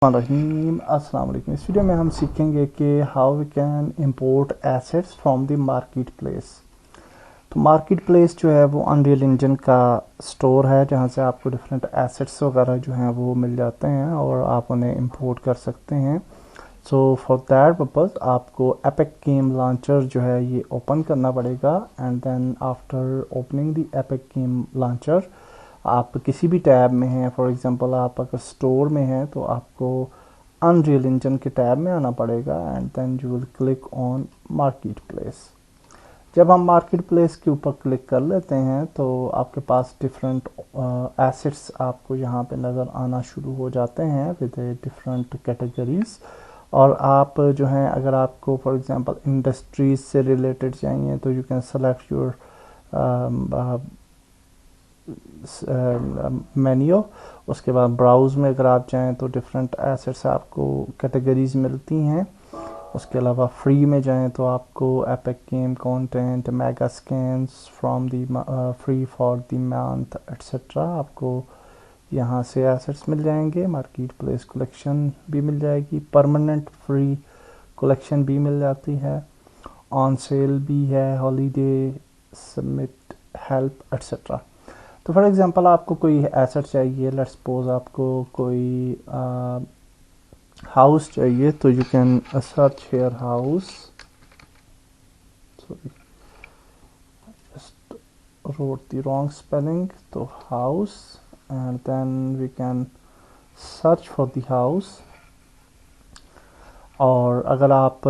रहीम अस्सलाम वालेकुम। इस वीडियो में हम सीखेंगे कि how we can import assets from the marketplace. तो मार्केट प्लेस जो है वो अनरियल इंजन का स्टोर है जहाँ से आपको डिफरेंट एसेट्स वगैरह जो हैं वो मिल जाते हैं और आप उन्हें इंपोर्ट कर सकते हैं। सो फॉर दैट पर्पज़ आपको एपिक गेम लॉन्चर जो है ये ओपन करना पड़ेगा and then after opening the Epic game launcher आप किसी भी टैब में हैं, फॉर एग्जांपल आप अगर स्टोर में हैं तो आपको अनरियल इंजन के टैब में आना पड़ेगा and then you will click on marketplace. जब हम मार्केट प्लेस के ऊपर क्लिक कर लेते हैं तो आपके पास डिफरेंट एसेट्स आपको यहाँ पे नज़र आना शुरू हो जाते हैं विद डिफरेंट कैटेगरीज। और आप जो हैं अगर आपको फॉर एग्जांपल इंडस्ट्रीज से रिलेटेड चाहिए तो you can select your menu. उसके बाद ब्राउज में अगर आप जाएं तो डिफरेंट एसेट्स आपको कैटेगरीज मिलती हैं। उसके अलावा फ्री में जाएं तो आपको Epic game content, mega scans from the free for the month etcetera आपको यहाँ से एसेट्स मिल जाएंगे। मार्केट प्लेस कलेक्शन भी मिल जाएगी, परमानेंट फ्री कलेक्शन भी मिल जाती है, ऑन सेल भी है, हॉलीडे, सबमिट, हेल्प एट्सेट्रा। तो फॉर एग्जांपल आपको कोई एसेट चाहिए, लेट्स सपोज आपको कोई हाउस चाहिए तो you can search here house, sorry just wrote the wrong spelling, तो house and then we can search for the house. और अगर आप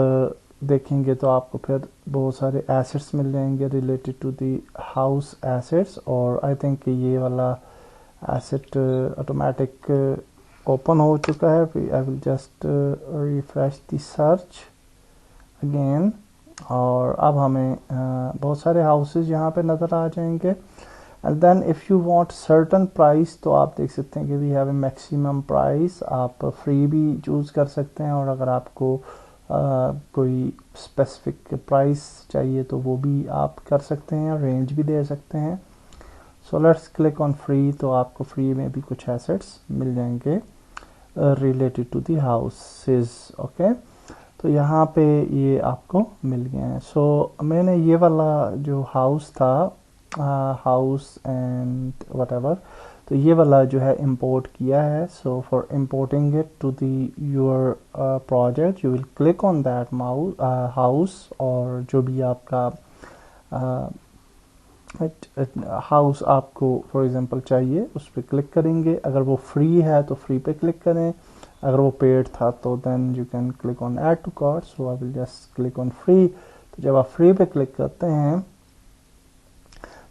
देखेंगे तो आपको फिर बहुत सारे एसेट्स मिल जाएंगे related to the house assets. और आई थिंक ये वाला एसेट ऑटोमेटिक ओपन हो चुका है। आई will just refresh the search again और अब हमें बहुत सारे हाउसेज यहाँ पे नज़र आ जाएंगे। And then if you want certain price तो आप देख सकते हैं कि we have a maximum price. आप फ्री भी चूज़ कर सकते हैं और अगर आपको कोई स्पेसिफिक प्राइस चाहिए तो वो भी आप कर सकते हैं, रेंज भी दे सकते हैं। So let's click on free, तो आपको फ्री में भी कुछ एसेट्स मिल जाएंगे related to the houses. Okay, तो यहाँ पे ये आपको मिल गए हैं। सो मैंने ये वाला जो हाउस था, हाउस एंड व्हाटएवर, तो ये वाला जो है इंपोर्ट किया है। So for importing it to the your project you will click on that house और जो भी आपका हाउस आपको फॉर एग्जांपल चाहिए उस पर क्लिक करेंगे। अगर वो फ्री है तो फ्री पे क्लिक करें, अगर वो पेड था तो then you can click on add to cart. So I will just click on free. तो जब आप फ्री पे क्लिक करते हैं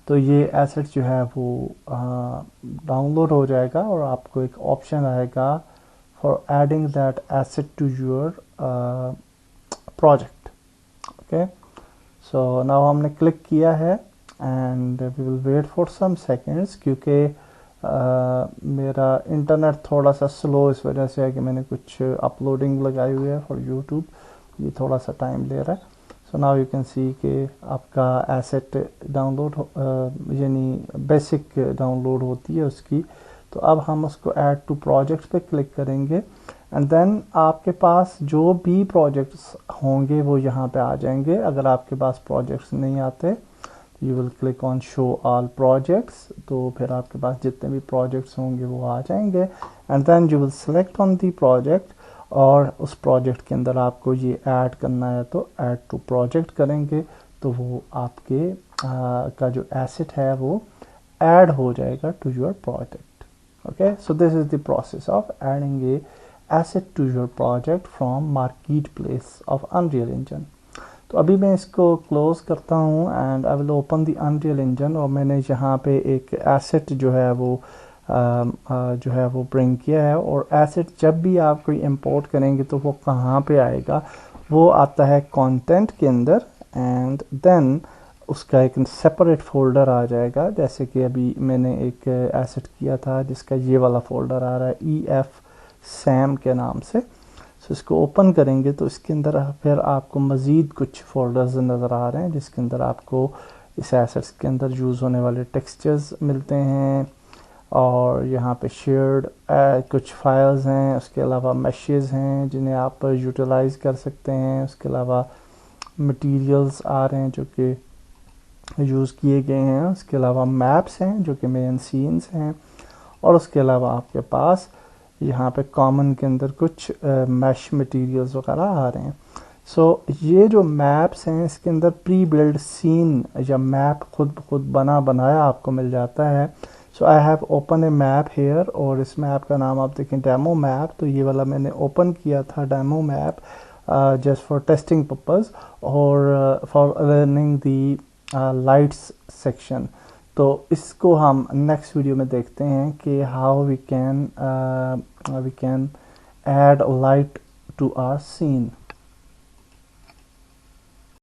तो ये एसेट जो है वो डाउनलोड हो जाएगा और आपको एक ऑप्शन आएगा for adding that asset to your project. Okay, so now हमने क्लिक किया है and we will wait for some seconds क्योंकि मेरा इंटरनेट थोड़ा सा स्लो इस वजह से है कि मैंने कुछ अपलोडिंग लगाई हुई है फॉर यूट्यूब, ये थोड़ा सा टाइम ले रहा है। So now you can see कि आपका एसेट डाउनलोड यानी बेसिक डाउनलोड होती है उसकी। तो अब हम उसको ऐड टू प्रोजेक्ट्स पे क्लिक करेंगे एंड देन आपके पास जो भी प्रोजेक्ट्स होंगे वो यहाँ पे आ जाएंगे। अगर आपके पास प्रोजेक्ट्स नहीं आते you will click on show all projects, तो फिर आपके पास जितने भी प्रोजेक्ट्स होंगे वो आ जाएंगे and then you will select on the project और उस प्रोजेक्ट के अंदर आपको ये ऐड करना है तो ऐड टू प्रोजेक्ट करेंगे तो वो आपके का जो एसेट है वो ऐड हो जाएगा to your project. Okay, so this is the process of adding a asset to your project from marketplace of Unreal Engine. तो अभी मैं इसको क्लोज करता हूँ and I will open the Unreal Engine और मैंने यहाँ पे एक एसेट जो है वो ब्रिंग किया है। और एसेट जब भी आप कोई इंपोर्ट करेंगे तो वो कहाँ पे आएगा, वो आता है कंटेंट के अंदर एंड देन उसका एक सेपरेट फोल्डर आ जाएगा। जैसे कि अभी मैंने एक एसेट किया था जिसका ये वाला फोल्डर आ रहा है EF सैम के नाम से। सो इसको ओपन करेंगे तो इसके अंदर फिर आपको मज़ीद कुछ फोल्डर्स नज़र आ रहे हैं जिसके अंदर आपको इस एसेट्स के अंदर यूज़ होने वाले टेक्सचर्स मिलते हैं और यहाँ पे शेयर्ड कुछ फाइल्स हैं, उसके अलावा मैशेस हैं जिन्हें आप यूटिलाइज कर सकते हैं, उसके अलावा मटेरियल्स आ रहे हैं जो कि यूज़ किए गए हैं, उसके अलावा मैप्स हैं जो कि मेन सीन्स हैं, और उसके अलावा आपके पास यहाँ पे कॉमन के अंदर कुछ मैश मटेरियल्स वगैरह आ रहे हैं। सो ये जो मैप्स हैं इसके अंदर प्री बिल्ड सीन या मैप खुद बनाया आपको मिल जाता है। So I have open a map here, और इस मैप का नाम आप देखें डेमो मैप, तो ये वाला मैंने ओपन किया था demo map just for testing purpose और for learning the lights section. तो इसको हम नेक्स्ट वीडियो में देखते हैं कि how we can add light to our scene.